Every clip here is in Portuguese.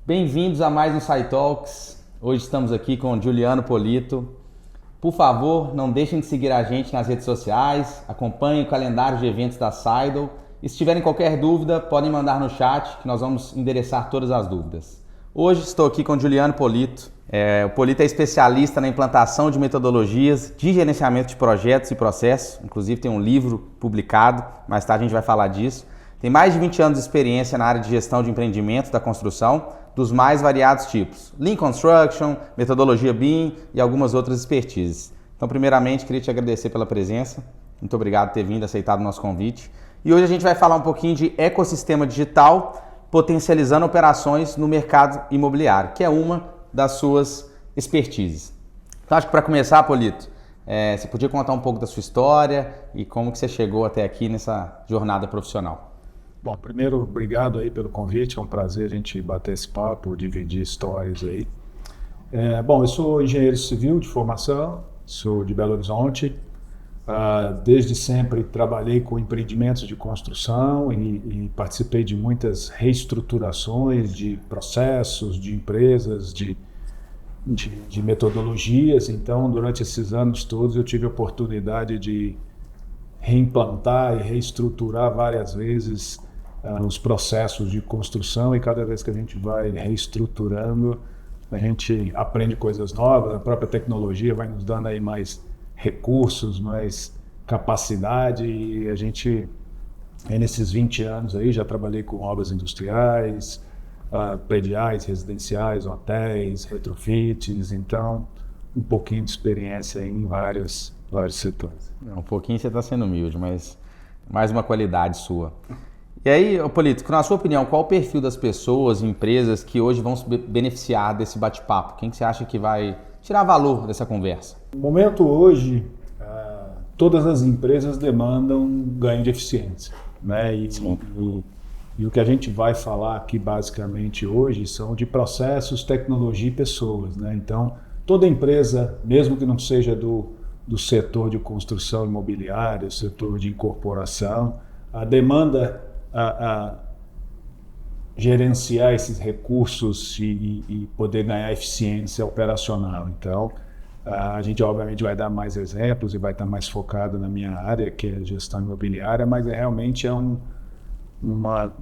Bem-vindos a mais um SciTalks. Hoje estamos aqui com o Juliano Polito. Por favor, não deixem de seguir a gente nas redes sociais, acompanhem o calendário de eventos da Seidel e se tiverem qualquer dúvida, podem mandar no chat que nós vamos endereçar todas as dúvidas. Hoje estou aqui com o Juliano Polito. O Polito é especialista na implantação de metodologias de gerenciamento de projetos e processos, inclusive tem um livro publicado, mais tarde a gente vai falar disso. Tem mais de 20 anos de experiência na área de gestão de empreendimentos da construção, dos mais variados tipos. Lean Construction, metodologia BIM e algumas outras expertises. Então, primeiramente, queria te agradecer pela presença. Muito obrigado por ter vindo, aceitado o nosso convite. E hoje a gente vai falar um pouquinho de ecossistema digital, potencializando operações no mercado imobiliário, que é uma das suas expertises. Então, acho que para começar, Polito, você podia contar um pouco da sua história e como que você chegou até aqui nessa jornada profissional. Bom, primeiro, obrigado aí pelo convite, é um prazer a gente bater esse papo, dividir histórias aí. Eu sou engenheiro civil de formação, sou de Belo Horizonte, desde sempre trabalhei com empreendimentos de construção e participei de muitas reestruturações de processos, de empresas, de metodologias. Então, durante esses anos todos eu tive a oportunidade de reimplantar e reestruturar várias vezes os processos de construção, e cada vez que a gente vai reestruturando, a gente aprende coisas novas, a própria tecnologia vai nos dando aí mais recursos, mais capacidade, e a gente, nesses 20 anos aí, já trabalhei com obras industriais, prediais, residenciais, hotéis, retrofits, então um pouquinho de experiência aí em vários setores. Um pouquinho você está sendo humilde, mas mais uma qualidade sua. E aí, Polito, na sua opinião, qual o perfil das pessoas, empresas que hoje vão se beneficiar desse bate-papo? Quem que você acha que vai tirar valor dessa conversa? No momento hoje, todas as empresas demandam ganho de eficiência, né? E o que a gente vai falar aqui basicamente hoje são de processos, tecnologia e pessoas, né? Então, toda empresa, mesmo que não seja do setor de construção imobiliária, setor de incorporação, a demanda a gerenciar esses recursos e poder ganhar eficiência operacional. Então, a gente obviamente vai dar mais exemplos e vai estar mais focado na minha área, que é gestão imobiliária, mas realmente é um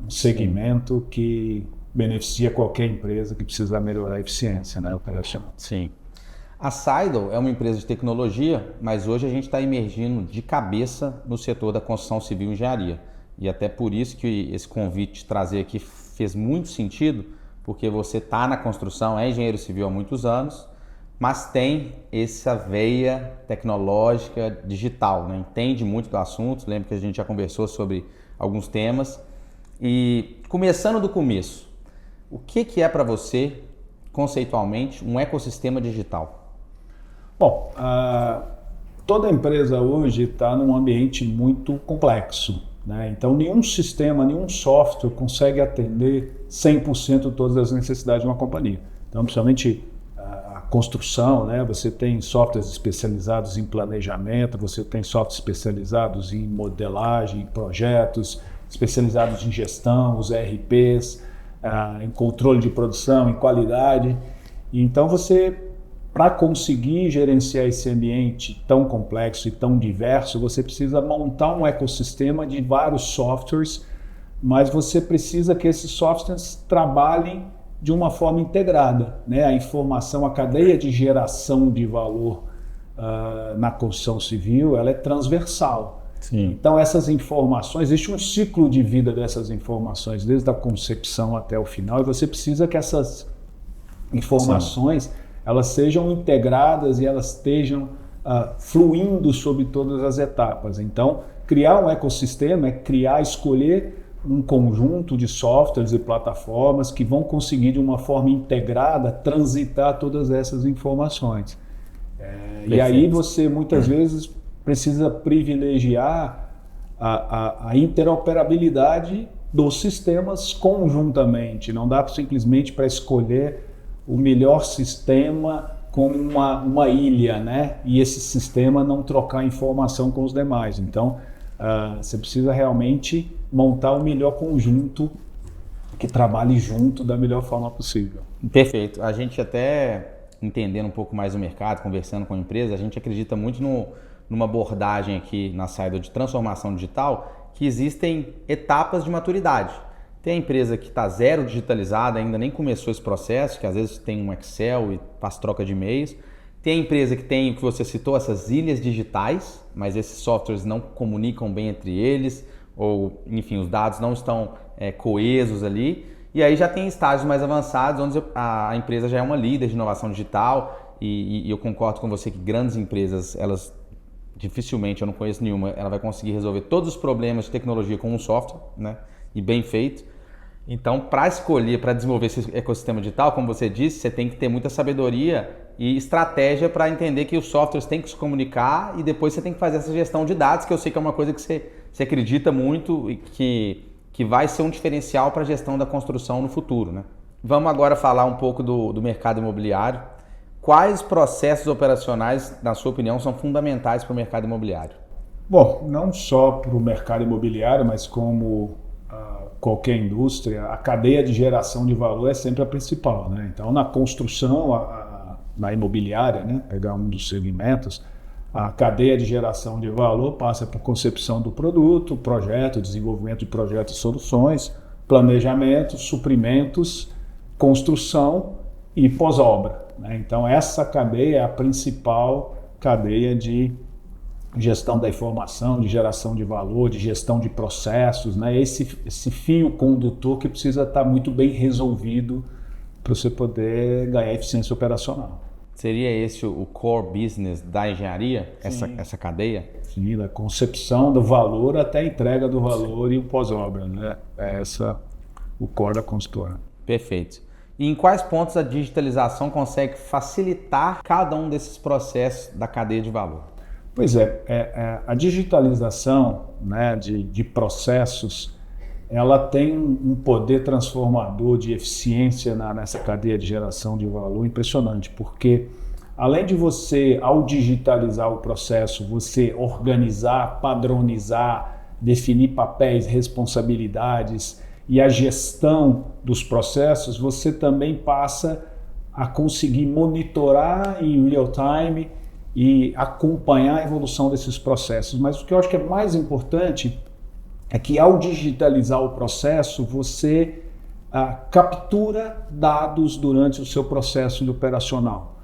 segmento que beneficia qualquer empresa que precisa melhorar a eficiência, né, operacional. Sim. A Seidel é uma empresa de tecnologia, mas hoje a gente está emergindo de cabeça no setor da construção civil e engenharia. E até por isso que esse convite de trazer aqui fez muito sentido, porque você está na construção, é engenheiro civil há muitos anos, mas tem essa veia tecnológica digital, né? Entende muito do assunto, lembro que a gente já conversou sobre alguns temas. E começando do começo, o que é para você, conceitualmente, um ecossistema digital? Bom, toda empresa hoje está num ambiente muito complexo, né? Então, nenhum sistema, nenhum software consegue atender 100% todas as necessidades de uma companhia. Então, principalmente a construção, né? Você tem softwares especializados em planejamento, você tem softwares especializados em modelagem, em projetos, especializados em gestão, os ERPs, em controle de produção, em qualidade. Então, para conseguir gerenciar esse ambiente tão complexo e tão diverso, você precisa montar um ecossistema de vários softwares, mas você precisa que esses softwares trabalhem de uma forma integrada, né? A informação, a cadeia de geração de valor na construção civil, ela é transversal. Sim. Então, essas informações, existe um ciclo de vida dessas informações, desde a concepção até o final, e você precisa que essas informações... Sim. Elas sejam integradas e elas estejam fluindo sobre todas as etapas. Então, criar um ecossistema é escolher um conjunto de softwares e plataformas que vão conseguir, de uma forma integrada, transitar todas essas informações. E aí você, muitas vezes, precisa privilegiar a interoperabilidade dos sistemas conjuntamente. Não dá simplesmente para escolher o melhor sistema como uma ilha, né? E esse sistema não trocar informação com os demais. Então, você precisa realmente montar o melhor conjunto que trabalhe junto da melhor forma possível. Perfeito. A gente até entendendo um pouco mais o mercado, conversando com a empresa, a gente acredita muito numa abordagem aqui na Seidel de transformação digital, que existem etapas de maturidade. Tem a empresa que está zero digitalizada, ainda nem começou esse processo, que às vezes tem um Excel e faz troca de e-mails. Tem a empresa que tem o que você citou, essas ilhas digitais, mas esses softwares não comunicam bem entre eles, ou enfim, os dados não estão coesos ali. E aí já tem estágios mais avançados, onde a empresa já é uma líder de inovação digital, e eu concordo com você que grandes empresas, elas dificilmente, eu não conheço nenhuma, ela vai conseguir resolver todos os problemas de tecnologia com um software, né? E bem feito. Então, para escolher, para desenvolver esse ecossistema digital, como você disse, você tem que ter muita sabedoria e estratégia para entender que os softwares têm que se comunicar, e depois você tem que fazer essa gestão de dados, que eu sei que é uma coisa que você acredita muito e que vai ser um diferencial para a gestão da construção no futuro, né? Vamos agora falar um pouco do mercado imobiliário. Quais processos operacionais, na sua opinião, são fundamentais para o mercado imobiliário? Bom, não só para o mercado imobiliário, mas como qualquer indústria, a cadeia de geração de valor é sempre a principal, né? Então, na construção, na imobiliária, né, pegar um dos segmentos, a cadeia de geração de valor passa por concepção do produto, projeto, desenvolvimento de projetos e soluções, planejamento, suprimentos, construção e pós-obra, né? Então, essa cadeia é a principal cadeia de gestão da informação, de geração de valor, de gestão de processos, né? Esse fio condutor que precisa estar muito bem resolvido para você poder ganhar eficiência operacional. Seria esse o core business da engenharia, essa cadeia? Sim, da concepção do valor até a entrega do valor e o pós-obra, né? É o core da consultora. Perfeito. E em quais pontos a digitalização consegue facilitar cada um desses processos da cadeia de valor? Pois a digitalização, né, de processos, ela tem um poder transformador de eficiência nessa cadeia de geração de valor impressionante, porque além de você, ao digitalizar o processo, você organizar, padronizar, definir papéis, responsabilidades e a gestão dos processos, você também passa a conseguir monitorar em real time e acompanhar a evolução desses processos. Mas o que eu acho que é mais importante é que ao digitalizar o processo, você captura dados durante o seu processo de operacional.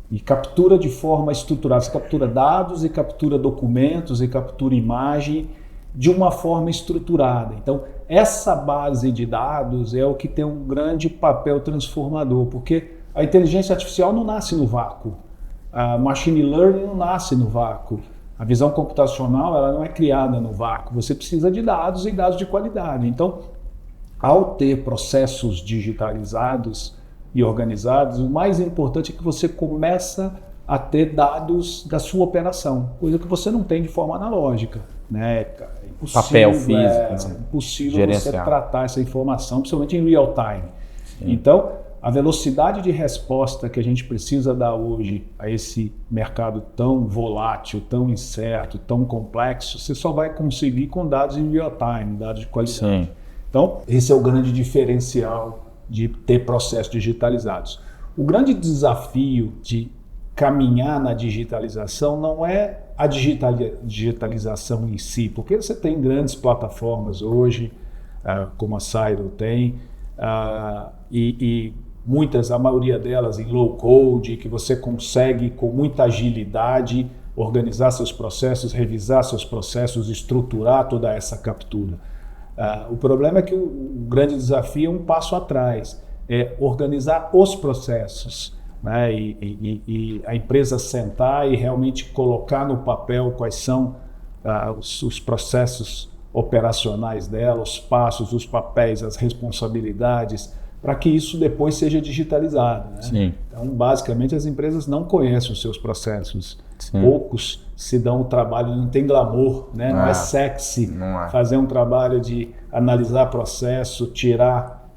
E captura de forma estruturada. Você captura dados e captura documentos e captura imagem de uma forma estruturada. Então, essa base de dados é o que tem um grande papel transformador, porque a inteligência artificial não nasce no vácuo. A machine learning não nasce no vácuo. A visão computacional ela não é criada no vácuo. Você precisa de dados e dados de qualidade. Então, ao ter processos digitalizados e organizados, o mais importante é que você começa a ter dados da sua operação, coisa que você não tem de forma analógica, né? É impossível, papel físico, é impossível gerenciar. Você tratar essa informação, principalmente em real time. Sim. Então, a velocidade de resposta que a gente precisa dar hoje a esse mercado tão volátil, tão incerto, tão complexo, você só vai conseguir com dados em real time, dados de qualidade. Sim. Então, esse é o grande diferencial de ter processos digitalizados. O grande desafio de caminhar na digitalização não é a digitalização em si, porque você tem grandes plataformas hoje, como a Seidel tem, e muitas, a maioria delas em low code, que você consegue com muita agilidade organizar seus processos, revisar seus processos, estruturar toda essa captura. O problema é que o grande desafio é um passo atrás, é organizar os processos, né? E a empresa sentar e realmente colocar no papel quais são os processos operacionais dela, os passos, os papéis, as responsabilidades, para que isso depois seja digitalizado, né? Sim. Então, basicamente, as empresas não conhecem os seus processos. Sim. Poucos se dão o trabalho, não tem glamour, né? Não é sexy fazer um trabalho de analisar processo, tirar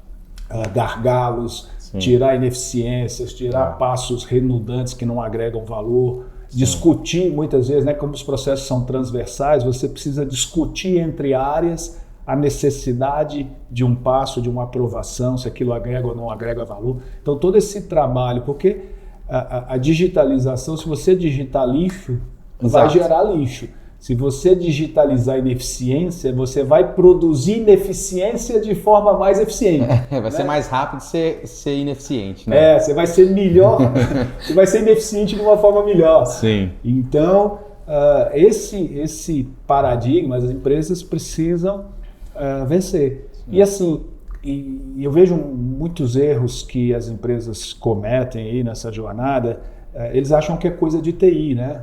gargalos, Sim. tirar ineficiências, tirar passos redundantes que não agregam valor, discutir muitas vezes, né? Como os processos são transversais, você precisa discutir entre áreas a necessidade de um passo, de uma aprovação, se aquilo agrega ou não agrega valor. Então, todo esse trabalho, porque a digitalização, se você digitar lixo, vai gerar lixo. Se você digitalizar ineficiência, você vai produzir ineficiência de forma mais eficiente. Vai ser mais rápido ser ineficiente, né? Você vai ser melhor, você vai ser ineficiente de uma forma melhor. Sim. Então, esse paradigma, as empresas precisam vencer. Sim. E assim, eu vejo muitos erros que as empresas cometem aí nessa jornada. Eles acham que é coisa de TI, né?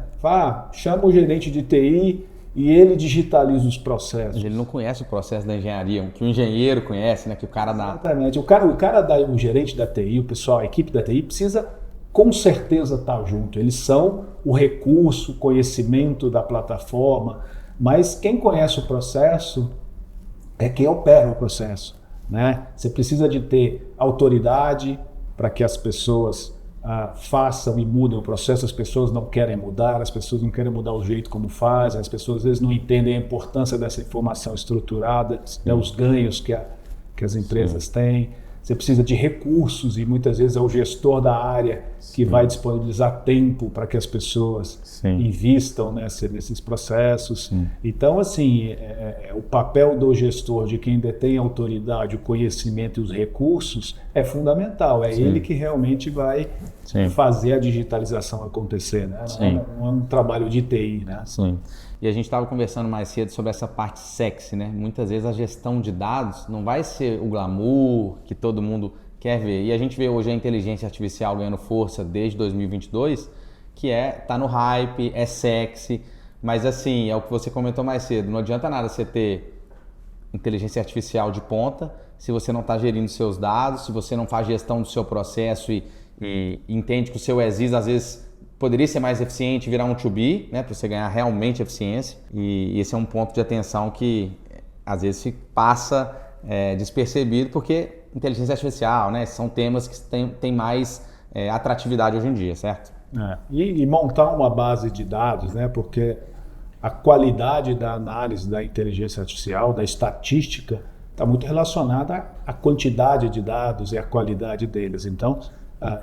Chama o gerente de TI e ele digitaliza os processos. Ele não conhece o processo da engenharia, que o engenheiro conhece, né? Que o cara dá. Exatamente. O gerente da TI, o pessoal, a equipe da TI precisa com certeza estar junto. Eles são o recurso, o conhecimento da plataforma, mas quem conhece o processo é quem opera o processo, né? Você precisa de ter autoridade para que as pessoas façam e mudem o processo. As pessoas não querem mudar, as pessoas não querem mudar o jeito como fazem, as pessoas às vezes não entendem a importância dessa informação estruturada, né, os ganhos que as empresas têm. Você precisa de recursos e muitas vezes é o gestor da área que vai disponibilizar tempo para que as pessoas invistam nesses processos. Então, assim, o papel do gestor, de quem detém a autoridade, o conhecimento e os recursos, é fundamental. É ele que realmente vai fazer a digitalização acontecer, né? Não é um trabalho de TI, né? Sim. E a gente estava conversando mais cedo sobre essa parte sexy, né? Muitas vezes a gestão de dados não vai ser o glamour que todo mundo quer ver. E a gente vê hoje a inteligência artificial ganhando força desde 2022, que tá no hype, é sexy, mas assim, é o que você comentou mais cedo, não adianta nada você ter inteligência artificial de ponta se você não está gerindo seus dados, se você não faz gestão do seu processo e entende que o seu ESIS às vezes poderia ser mais eficiente, virar um to be, né, para você ganhar realmente eficiência. E esse é um ponto de atenção que às vezes passa despercebido, porque inteligência artificial, né, são temas que têm mais atratividade hoje em dia, certo? E montar uma base de dados, né, porque a qualidade da análise da inteligência artificial, da estatística, está muito relacionada à quantidade de dados e à qualidade deles. Então,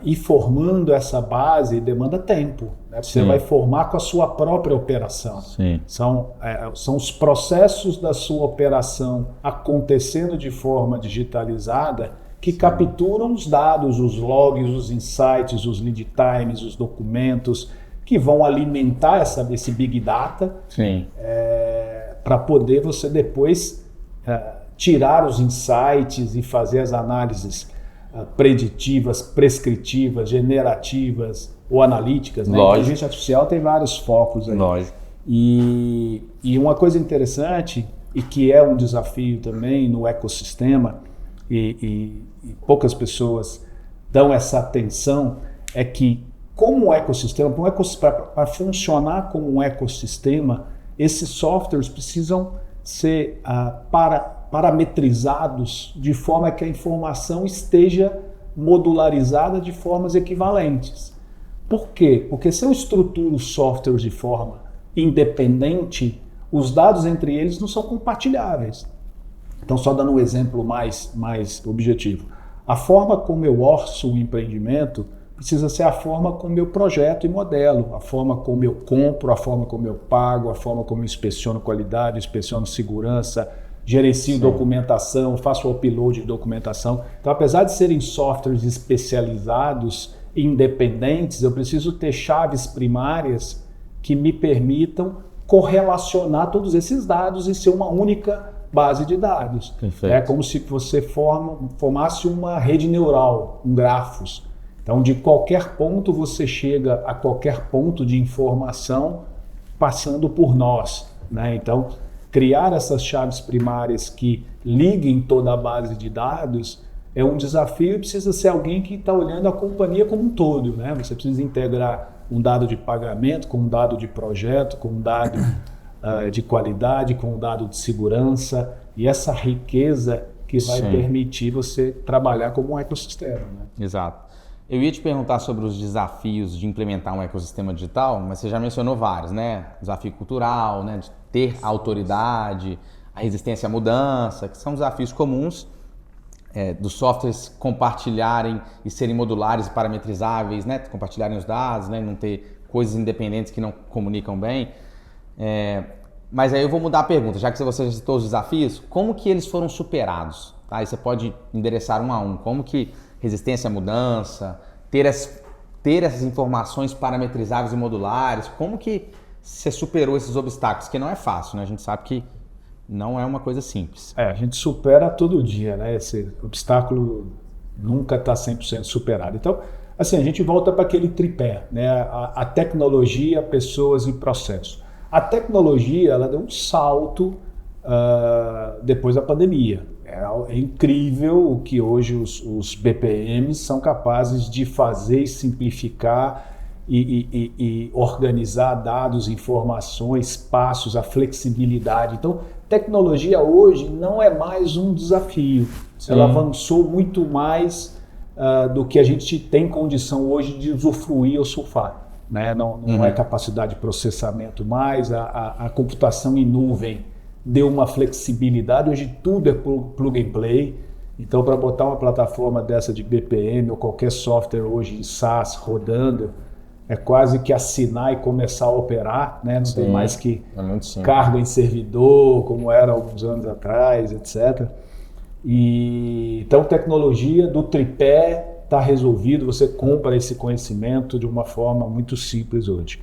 ir formando essa base demanda tempo, né? Você vai formar com a sua própria operação. São os processos da sua operação acontecendo de forma digitalizada que capturam os dados, os logs, os insights, os lead times, os documentos, que vão alimentar esse Big Data para poder você depois tirar os insights e fazer as análises preditivas, prescritivas, generativas ou analíticas, né? A inteligência artificial tem vários focos aí. Lógico. E uma coisa interessante, e que é um desafio também no ecossistema, e poucas pessoas dão essa atenção, é que como um ecossistema, para funcionar como um ecossistema, esses softwares precisam ser parametrizados de forma que a informação esteja modularizada de formas equivalentes. Por quê? Porque se eu estruturo softwares de forma independente, os dados entre eles não são compartilháveis. Então, só dando um exemplo mais objetivo. A forma como eu orço o empreendimento precisa ser a forma como eu projeto e modelo, a forma como eu compro, a forma como eu pago, a forma como eu inspeciono qualidade, inspeciono segurança, gerencio documentação, faço o upload de documentação. Então, apesar de serem softwares especializados, independentes, eu preciso ter chaves primárias que me permitam correlacionar todos esses dados e ser uma única base de dados. Perfeito. É como se você formasse uma rede neural, um grafos. Então, de qualquer ponto você chega a qualquer ponto de informação passando por nós, né? Então, criar essas chaves primárias que liguem toda a base de dados é um desafio e precisa ser alguém que está olhando a companhia como um todo, né? Você precisa integrar um dado de pagamento com um dado de projeto, com um dado de qualidade, com um dado de segurança, e essa riqueza que vai permitir você trabalhar como um ecossistema, né? Exato. Eu ia te perguntar sobre os desafios de implementar um ecossistema digital, mas você já mencionou vários, né? Desafio cultural, né? De ter autoridade, a resistência à mudança, que são desafios comuns dos softwares compartilharem e serem modulares e parametrizáveis, né? Compartilharem os dados, né? Não ter coisas independentes que não comunicam bem. Mas aí eu vou mudar a pergunta, já que você já citou os desafios, como que eles foram superados? Tá? Aí você pode endereçar um a um. Como que resistência à mudança, ter essas informações parametrizáveis e modulares, como que você superou esses obstáculos? Que não é fácil, né? A gente sabe que não é uma coisa simples. A gente supera todo dia, né? Esse obstáculo nunca está 100% superado. Então, assim, a gente volta para aquele tripé, né? A tecnologia, pessoas e processo. A tecnologia, ela deu um salto depois da pandemia. É incrível o que hoje os BPMs são capazes de fazer e simplificar e organizar dados, informações, passos, a flexibilidade. Então, tecnologia hoje não é mais um desafio. Sim. Ela avançou muito mais do que a gente tem condição hoje de usufruir ou surfar. Né? Não é capacidade de processamento mais, a computação em nuvem deu uma flexibilidade, hoje tudo é plug and play. Então, para botar uma plataforma dessa de BPM ou qualquer software hoje de SaaS rodando, é quase que assinar e começar a operar, né? Não tem mais que carga em servidor, como era alguns anos atrás, etc. Então, tecnologia do tripé está resolvido, você compra esse conhecimento de uma forma muito simples hoje.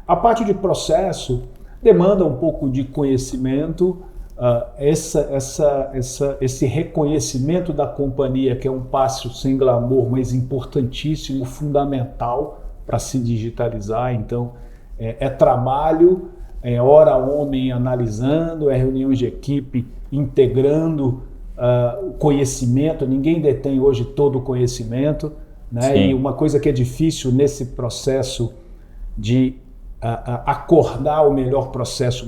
A parte de processo demanda um pouco de conhecimento, esse reconhecimento da companhia, que é um passo sem glamour, mas importantíssimo, fundamental para se digitalizar. Então, é trabalho, é hora homem analisando, é reuniões de equipe integrando o conhecimento. Ninguém detém hoje todo o conhecimento, né? E uma coisa que é difícil nesse processo de acordar o melhor processo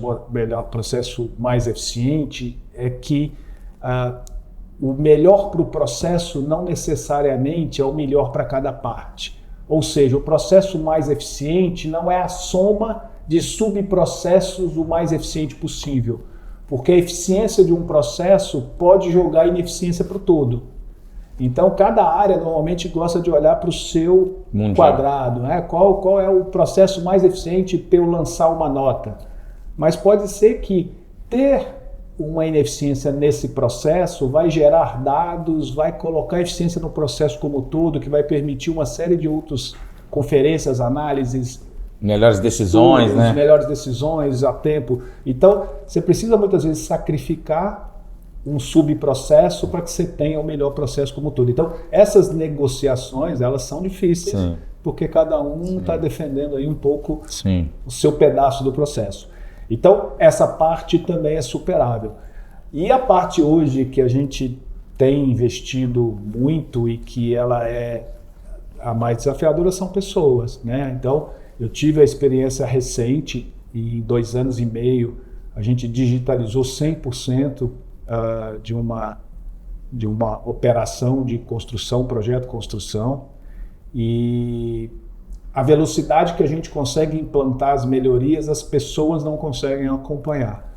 mais eficiente é que o melhor para o processo não necessariamente é o melhor para cada parte. Ou seja, o processo mais eficiente não é a soma de subprocessos o mais eficiente possível, porque a eficiência de um processo pode jogar ineficiência para o todo. Então, cada área normalmente gosta de olhar para o seu quadrado, né? Qual é o processo mais eficiente para eu lançar uma nota. Mas pode ser que ter uma ineficiência nesse processo vai gerar dados, vai colocar eficiência no processo como um todo, que vai permitir uma série de outras conferências, análises, melhores decisões, né? Melhores decisões a tempo. Então, você precisa muitas vezes sacrificar um subprocesso para que você tenha o melhor processo como um todo. Então, essas negociações, elas são difíceis, porque cada um está defendendo aí um pouco o seu pedaço do processo. Então, essa parte também é superável. E a parte hoje que a gente tem investido muito e que ela é a mais desafiadora são pessoas, né? Então, eu tive a experiência recente, e em 2 anos e meio, a gente digitalizou 100% de uma operação de construção, projeto construção, e a velocidade que a gente consegue implantar as melhorias, as pessoas não conseguem acompanhar.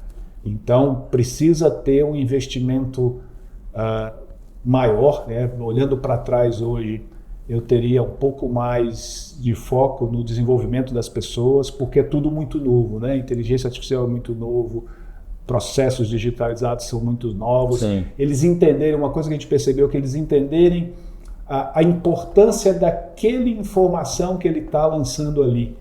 Então, precisa ter um investimento maior, né? Olhando para trás hoje, eu teria um pouco mais de foco no desenvolvimento das pessoas, porque é tudo muito novo, né? Inteligência artificial é muito novo, processos digitalizados são muito novos. Eles entenderem, uma coisa que a gente percebeu, que eles entenderem a importância daquela informação que ele está lançando ali,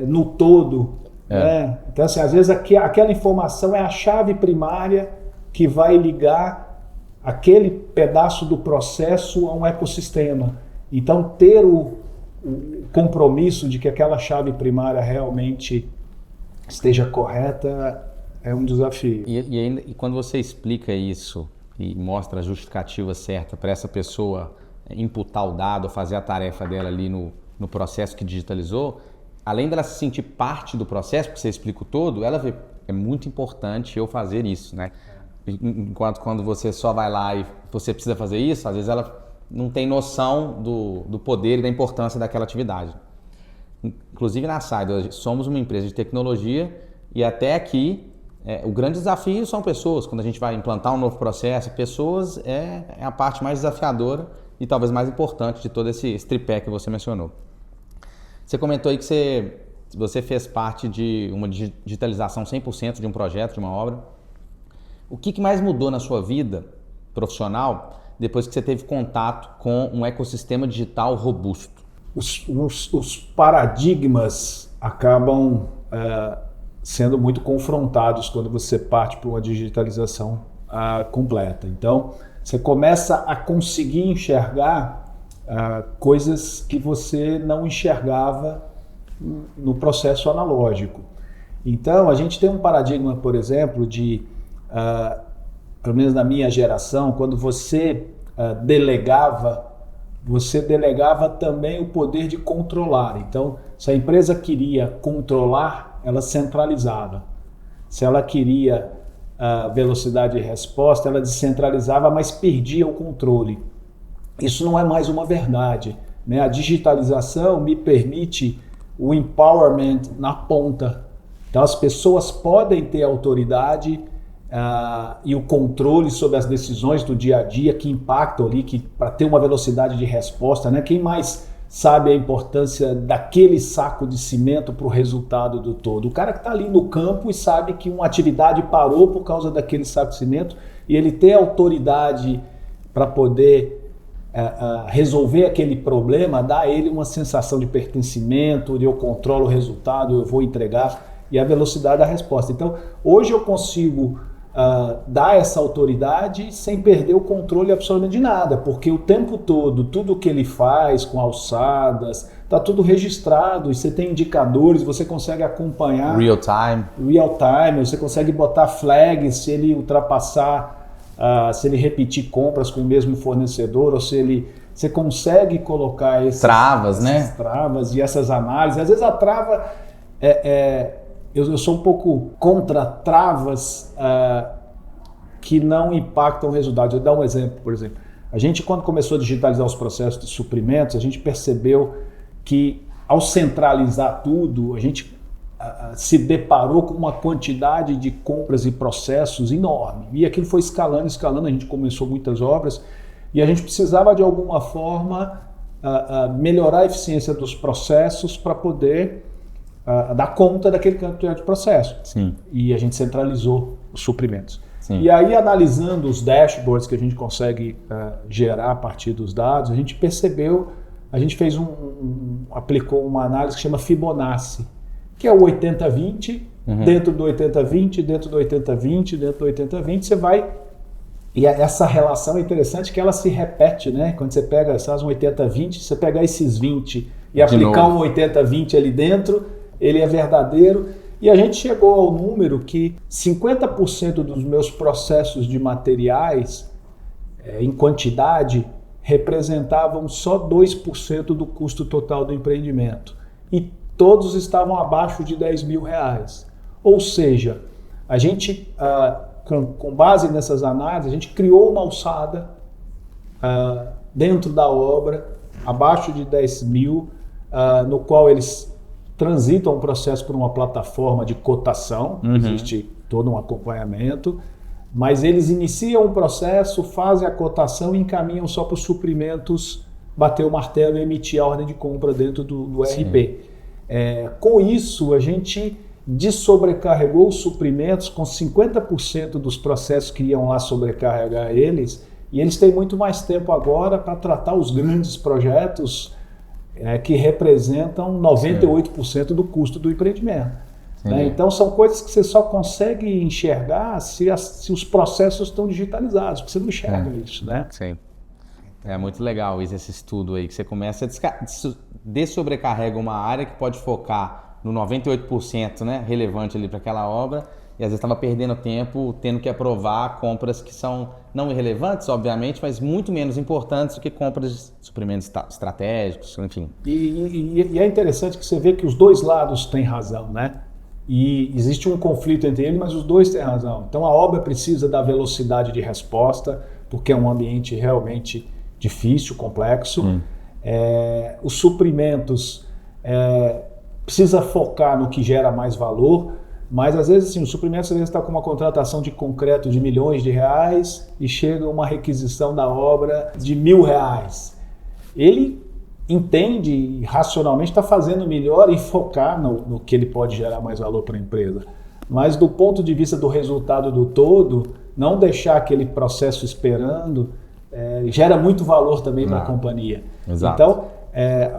no todo. Né? Então, assim, às vezes aquela informação é a chave primária que vai ligar aquele pedaço do processo a um ecossistema. Então, ter o compromisso de que aquela chave primária realmente esteja correta é um desafio. E quando você explica isso e mostra a justificativa certa para essa pessoa imputar o dado, fazer a tarefa dela ali no processo que digitalizou, além dela se sentir parte do processo, porque você explica o todo, ela vê, é muito importante eu fazer isso, né? Enquanto quando você só vai lá e você precisa fazer isso, às vezes ela não tem noção do poder e da importância daquela atividade. Inclusive na Sidle, somos uma empresa de tecnologia e até aqui o grande desafio são pessoas. Quando a gente vai implantar um novo processo, pessoas é a parte mais desafiadora e talvez mais importante de todo esse tripé que você mencionou. Você comentou aí que você fez parte de uma digitalização 100% de um projeto, de uma obra. O que mais mudou na sua vida profissional depois que você teve contato com um ecossistema digital robusto? Os paradigmas acabam sendo muito confrontados quando você parte para uma digitalização completa. Então, você começa a conseguir enxergar coisas que você não enxergava no processo analógico. Então, a gente tem um paradigma, por exemplo, de, pelo menos na minha geração, quando você delegava também o poder de controlar. Então, se a empresa queria controlar, ela centralizava. Se ela queria velocidade de resposta, ela descentralizava, mas perdia o controle. Isso não é mais uma verdade, né? A digitalização me permite o empowerment na ponta. Então, as pessoas podem ter autoridade e o controle sobre as decisões do dia a dia que impactam ali, para ter uma velocidade de resposta, né? Quem mais sabe a importância daquele saco de cimento para o resultado do todo? O cara que está ali no campo e sabe que uma atividade parou por causa daquele saco de cimento e ele tem autoridade para poder resolver aquele problema, dá a ele uma sensação de pertencimento, de eu controlo o resultado, eu vou entregar, e a velocidade da resposta. Então, hoje eu consigo dar essa autoridade sem perder o controle absolutamente de nada, porque o tempo todo, tudo que ele faz com alçadas, está tudo registrado, e você tem indicadores, você consegue acompanhar real time, você consegue botar flags se ele ultrapassar, se ele repetir compras com o mesmo fornecedor, ou se você consegue colocar essas travas e essas análises. Às vezes a trava eu sou um pouco contra travas que não impactam o resultado. Eu vou dar um exemplo, por exemplo. A gente, quando começou a digitalizar os processos de suprimentos, a gente percebeu que, ao centralizar tudo, a gente se deparou com uma quantidade de compras e processos enorme. E aquilo foi escalando, a gente começou muitas obras e a gente precisava, de alguma forma, melhorar a eficiência dos processos para poder dar conta daquele campo de processo. Sim. E a gente centralizou os suprimentos. Sim. E aí, analisando os dashboards que a gente consegue gerar a partir dos dados, a gente percebeu, a gente fez aplicou uma análise que chama Fibonacci, que é o 80-20, dentro do 80-20, dentro do 80-20, dentro do 80-20, você vai... E essa relação é interessante que ela se repete, né? Quando você pega, você faz um 80-20, você pegar esses 20 e aplicar um 80-20 ali dentro, ele é verdadeiro. E a gente chegou ao número que 50% dos meus processos de materiais, em quantidade, representavam só 2% do custo total do empreendimento. E todos estavam abaixo de R$10 mil. Ou seja, a gente, com base nessas análises, a gente criou uma alçada dentro da obra, abaixo de 10 mil, no qual eles transitam o processo por uma plataforma de cotação, existe todo um acompanhamento, mas eles iniciam o processo, fazem a cotação e encaminham só para os suprimentos, bater o martelo e emitir a ordem de compra dentro do RP. Com isso, a gente dessobrecarregou os suprimentos com 50% dos processos que iam lá sobrecarregar eles, e eles têm muito mais tempo agora para tratar os grandes projetos que representam 98% do custo do empreendimento. Né? Então são coisas que você só consegue enxergar se os processos estão digitalizados, porque você não enxerga isso. Né? Sim. É muito legal esse estudo aí, que você começa a dessobrecarrega uma área que pode focar no 98%, né, relevante ali para aquela obra, e às vezes estava perdendo tempo tendo que aprovar compras que são não irrelevantes, obviamente, mas muito menos importantes do que compras de suprimentos estratégicos, enfim. E é interessante que você vê que os dois lados têm razão, né? E existe um conflito entre eles, mas os dois têm razão. Então a obra precisa da velocidade de resposta, porque é um ambiente realmente difícil, complexo. Os suprimentos precisa focar no que gera mais valor. Mas às vezes assim, o suprimento você está com uma contratação de concreto de milhões de reais e chega uma requisição da obra de R$1.000. Ele entende e racionalmente está fazendo melhor em focar no que ele pode gerar mais valor para a empresa. Mas do ponto de vista do resultado do todo, não deixar aquele processo esperando gera muito valor também para a companhia. Exato. Então,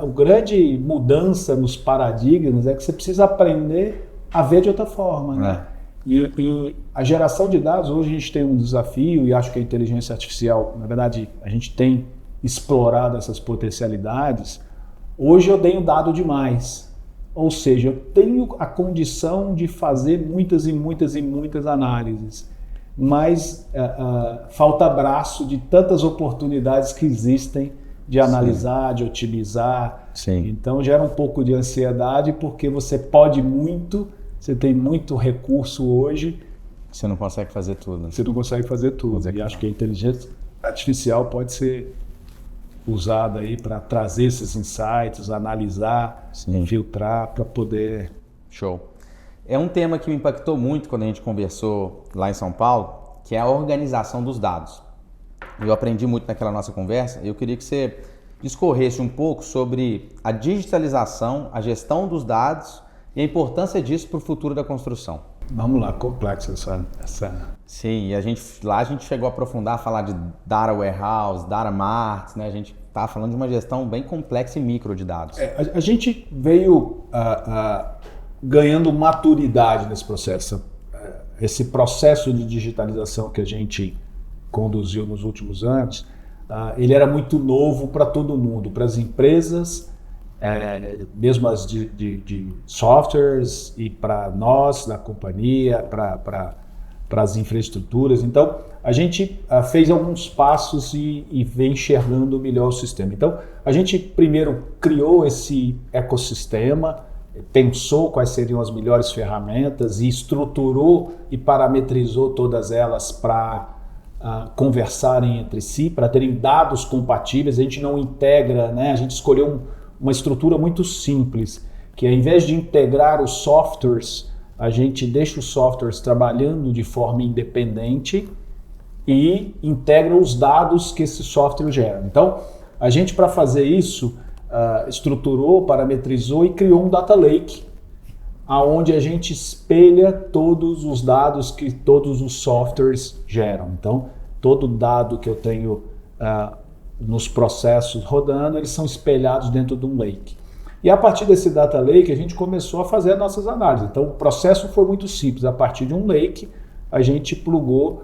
a grande mudança nos paradigmas é que você precisa aprender a ver de outra forma. Né? E a geração de dados, hoje a gente tem um desafio, e acho que a inteligência artificial, na verdade, a gente tem explorado essas potencialidades. Hoje eu tenho dado demais. Ou seja, eu tenho a condição de fazer muitas e muitas e muitas análises, mas falta braço de tantas oportunidades que existem de analisar, Sim. de otimizar. Sim. Então gera um pouco de ansiedade porque você pode muito, você tem muito recurso hoje. Você não consegue fazer tudo. Você não consegue fazer tudo. E acho que a inteligência artificial pode ser usada aí para trazer esses insights, analisar, Sim. filtrar para poder... Show. É um tema que me impactou muito quando a gente conversou lá em São Paulo, que é a organização dos dados. Eu aprendi muito naquela nossa conversa e eu queria que você discorresse um pouco sobre a digitalização, a gestão dos dados e a importância disso para o futuro da construção. Vamos lá, complexo essa... Sim, e lá a gente chegou a aprofundar, falar de data warehouse, data marts, né? A gente estava falando de uma gestão bem complexa e micro de dados. A gente veio ganhando maturidade nesse processo. Esse processo de digitalização que a gente conduziu nos últimos anos, ele era muito novo para todo mundo, para as empresas, mesmo as de softwares e para nós, da companhia, para as infraestruturas. Então, a gente fez alguns passos e vem enxergando melhor o sistema. Então, a gente primeiro criou esse ecossistema, pensou quais seriam as melhores ferramentas e estruturou e parametrizou todas elas para conversarem entre si, para terem dados compatíveis. A gente não integra, né? A gente escolheu uma estrutura muito simples, que ao invés de integrar os softwares, a gente deixa os softwares trabalhando de forma independente e integra os dados que esse software gera. Então, a gente, para fazer isso, estruturou, parametrizou e criou um data lake, onde a gente espelha todos os dados que todos os softwares geram. Então, todo dado que eu tenho nos processos rodando, eles são espelhados dentro de um lake. E a partir desse data lake, a gente começou a fazer as nossas análises. Então, o processo foi muito simples. A partir de um lake, a gente plugou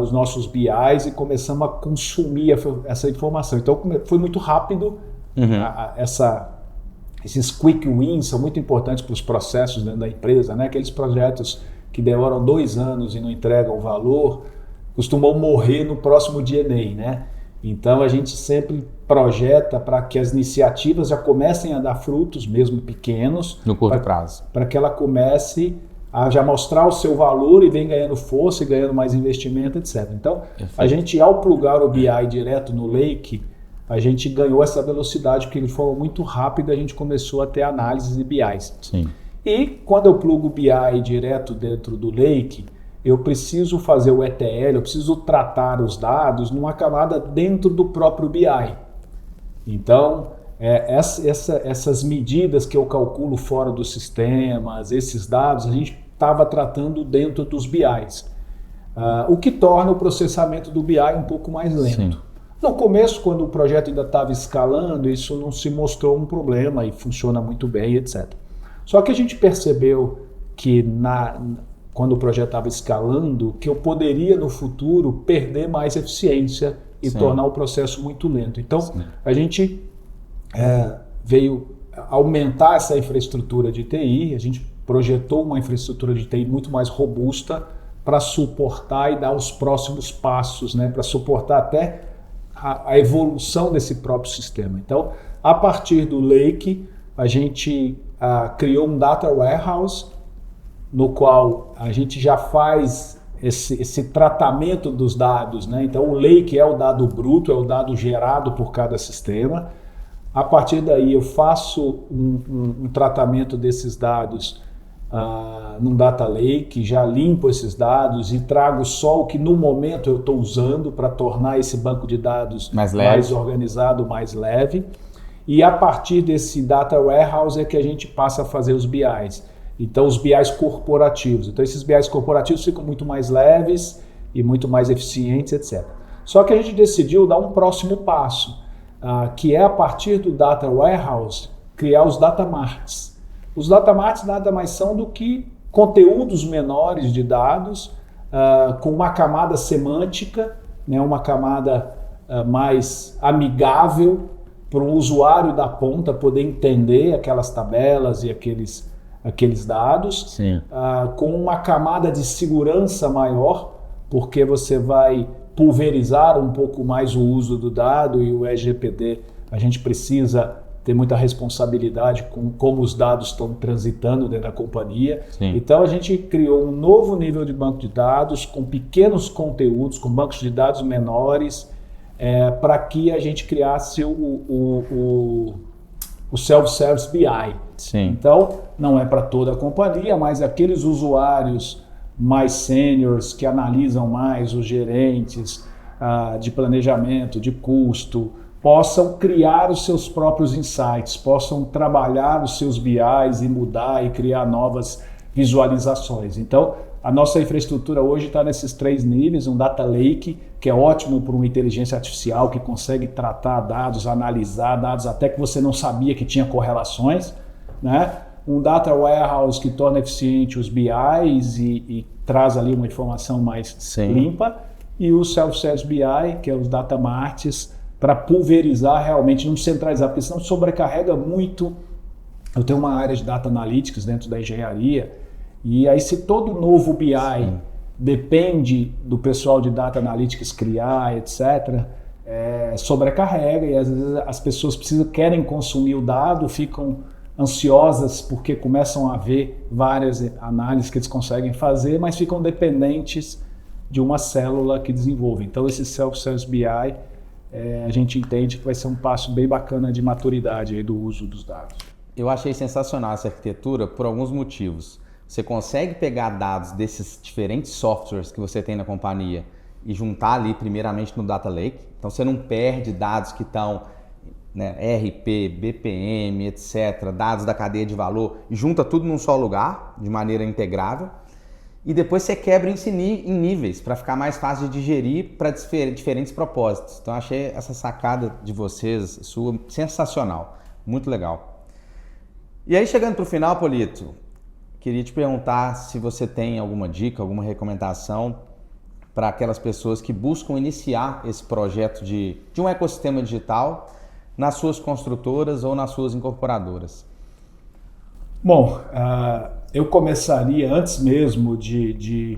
os nossos BIs e começamos a consumir essa informação. Então, foi muito rápido. Esses quick wins são muito importantes para os processos dentro da empresa, né? Aqueles projetos que demoram 2 anos e não entregam valor, costumam morrer no próximo DNA, né? Então a gente sempre projeta para que as iniciativas já comecem a dar frutos, mesmo pequenos, no curto prazo, para que ela comece a já mostrar o seu valor e vem ganhando força e ganhando mais investimento, etc. Então, a gente, ao plugar o BI direto no Lake, a gente ganhou essa velocidade, porque de forma muito rápida a gente começou a ter análises de BIs. Sim. E quando eu plugo o BI direto dentro do Lake, eu preciso fazer o ETL, eu preciso tratar os dados numa camada dentro do próprio BI. Então, essas medidas que eu calculo fora dos sistemas, esses dados, a gente estava tratando dentro dos BIs. O que torna o processamento do BI um pouco mais lento. Sim. No começo, quando o projeto ainda estava escalando, isso não se mostrou um problema e funciona muito bem, etc. Só que a gente percebeu que quando o projeto estava escalando, que eu poderia no futuro perder mais eficiência e Sim. tornar o processo muito lento. Então, Sim. a gente veio aumentar essa infraestrutura de TI, a gente projetou uma infraestrutura de TI muito mais robusta para suportar e dar os próximos passos, né, para suportar até a evolução desse próprio sistema. Então, a partir do Lake, a gente criou um Data Warehouse, no qual a gente já faz esse tratamento dos dados, né? Então, o Lake é o dado bruto, é o dado gerado por cada sistema. A partir daí, eu faço um tratamento desses dados num data lake, já limpo esses dados e trago só o que no momento eu estou usando para tornar esse banco de dados mais organizado, mais leve. E a partir desse data warehouse é que a gente passa a fazer os BIs. Então os BIs corporativos. Então esses BIs corporativos ficam muito mais leves e muito mais eficientes, etc. Só que a gente decidiu dar um próximo passo, que é a partir do data warehouse criar os data marts. Os data marts nada mais são do que conteúdos menores de dados com uma camada semântica, né, uma camada mais amigável para o usuário da ponta poder entender aquelas tabelas e aqueles dados, com uma camada de segurança maior, porque você vai pulverizar um pouco mais o uso do dado e o LGPD, a gente precisa ter muita responsabilidade com como os dados estão transitando dentro da companhia. Sim. Então a gente criou um novo nível de banco de dados com pequenos conteúdos, com bancos de dados menores, para que a gente criasse o self-service BI. Sim. Então não é para toda a companhia, mas aqueles usuários mais seniors que analisam mais, os gerentes de planejamento, de custo, possam criar os seus próprios insights, possam trabalhar os seus BIs e mudar e criar novas visualizações. Então, a nossa infraestrutura hoje está nesses 3 níveis, um data lake, que é ótimo para uma inteligência artificial que consegue tratar dados, analisar dados até que você não sabia que tinha correlações, né? Um data warehouse que torna eficiente os BIs e traz ali uma informação mais limpa, e o self-service BI, que é os data marts, para pulverizar realmente, não centralizar, porque senão sobrecarrega muito. Eu tenho uma área de data analytics dentro da engenharia, e aí se todo novo BI depende do pessoal de data analytics criar, etc., sobrecarrega, e às vezes as pessoas querem consumir o dado, ficam ansiosas porque começam a ver várias análises que eles conseguem fazer, mas ficam dependentes de uma célula que desenvolve. Então esse self-service BI, a gente entende que vai ser um passo bem bacana de maturidade aí do uso dos dados. Eu achei sensacional essa arquitetura por alguns motivos. Você consegue pegar dados desses diferentes softwares que você tem na companhia e juntar ali primeiramente no Data Lake. Então você não perde dados que estão, né, RP, BPM, etc., dados da cadeia de valor, e junta tudo num só lugar, de maneira integrável. E depois você quebra em níveis para ficar mais fácil de digerir para diferentes propósitos. Então achei essa sacada de vocês, sua, sensacional, muito legal. E aí chegando para o final, Polito, queria te perguntar se você tem alguma dica, alguma recomendação para aquelas pessoas que buscam iniciar esse projeto de um ecossistema digital nas suas construtoras ou nas suas incorporadoras. Bom, eu começaria antes mesmo de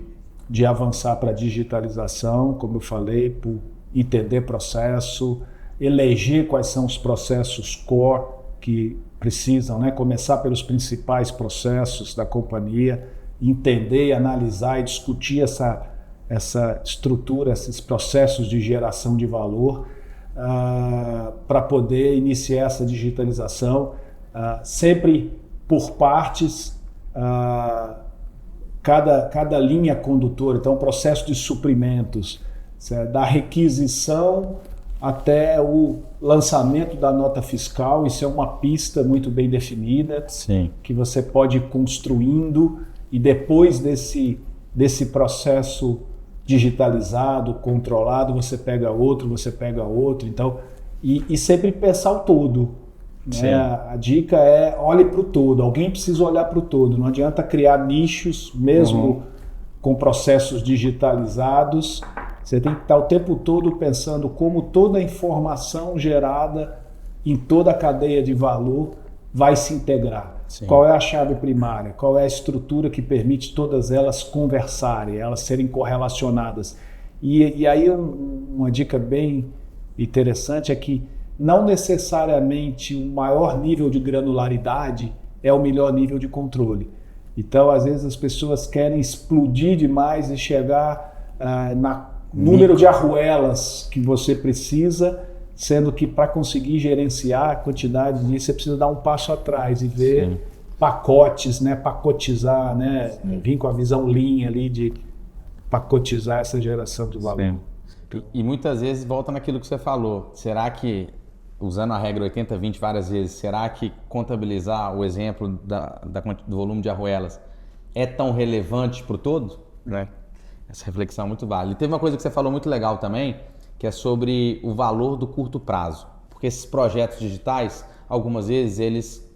avançar para a digitalização, como eu falei, por entender processo, eleger quais são os processos core que precisam, né? Começar pelos principais processos da companhia, entender, analisar e discutir essa estrutura, esses processos de geração de valor para poder iniciar essa digitalização, sempre por partes, cada linha condutora. Então, processo de suprimentos, da requisição até o lançamento da nota fiscal. Isso é uma pista muito bem definida. Sim. Que você pode ir construindo, e depois desse processo digitalizado, controlado, você pega outro. Então, e sempre pensar o todo. Né? A dica é olhe para o todo. Alguém precisa olhar para o todo. Não adianta criar nichos, mesmo com processos digitalizados. Você tem que estar o tempo todo pensando como toda a informação gerada em toda a cadeia de valor vai se integrar. Sim. Qual é a chave primária? Qual é a estrutura que permite todas elas conversarem, elas serem correlacionadas? E aí uma dica bem interessante é que não necessariamente o maior nível de granularidade é o melhor nível de controle. Então, às vezes, as pessoas querem explodir demais e chegar na número de arruelas que você precisa, sendo que para conseguir gerenciar a quantidade disso, você precisa dar um passo atrás e ver pacotes, né? Pacotizar, né? Vir com a visão Lean ali de pacotizar essa geração de valor. Sim. E muitas vezes volta naquilo que você falou. Será que, usando a regra 80-20 várias vezes, será que contabilizar o exemplo do volume de arruelas é tão relevante para o todo? Né? Essa reflexão é muito válida. E teve uma coisa que você falou muito legal também, que é sobre o valor do curto prazo. Porque esses projetos digitais, algumas vezes, eles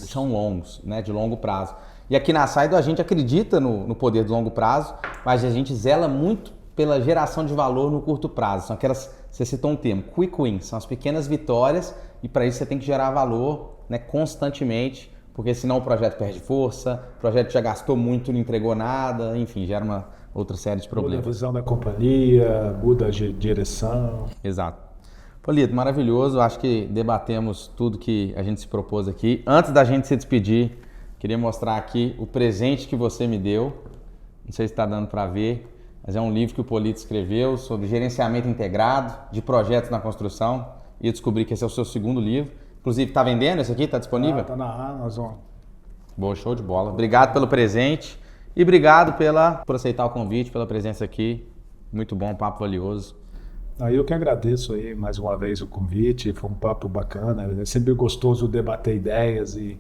são longos, né? De longo prazo. E aqui na Saido a gente acredita no poder do longo prazo, mas a gente zela muito pela geração de valor no curto prazo. São aquelas, você citou um termo, quick wins, são as pequenas vitórias e para isso você tem que gerar valor, né, constantemente, porque senão o projeto perde força, o projeto já gastou muito, não entregou nada, enfim, gera uma outra série de problemas. Muda a visão da companhia, muda a direção. Exato. Polito, maravilhoso, acho que debatemos tudo que a gente se propôs aqui. Antes da gente se despedir, queria mostrar aqui o presente que você me deu, não sei se está dando para ver, mas é um livro que o Polito escreveu sobre gerenciamento integrado de projetos na construção. E eu descobri que esse é o seu segundo livro. Inclusive, está vendendo esse aqui? Está disponível? Está na Amazon. Boa, show de bola. Obrigado pelo presente e obrigado por aceitar o convite, pela presença aqui. Muito bom, um papo valioso. Eu que agradeço aí mais uma vez o convite, foi um papo bacana. É sempre gostoso debater ideias e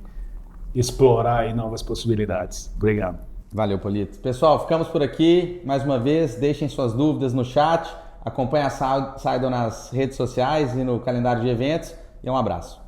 explorar aí novas possibilidades. Obrigado. Valeu, Polito. Pessoal, ficamos por aqui. Mais uma vez, deixem suas dúvidas no chat. Acompanhe a Saido nas redes sociais e no calendário de eventos. E um abraço.